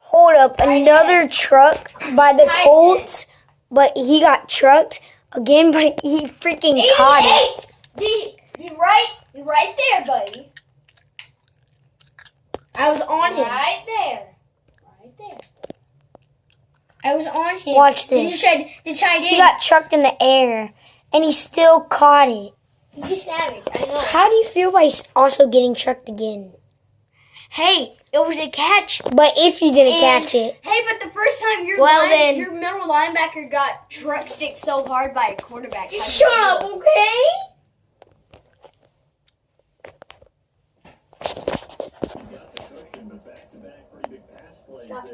Hold up, another truck by the Colts, but he got trucked again, but he freaking caught it. He right there, buddy. I was on him. Right there. I was on him. Watch this. You said the tight end. He got trucked in the air, and he still caught it. He's a savage. I know. How do you feel by also getting trucked again? Hey, it was a catch. But if you didn't catch it. Hey, but the first time your middle linebacker got truck stick so hard by a quarterback. Just shut up, okay? Stop.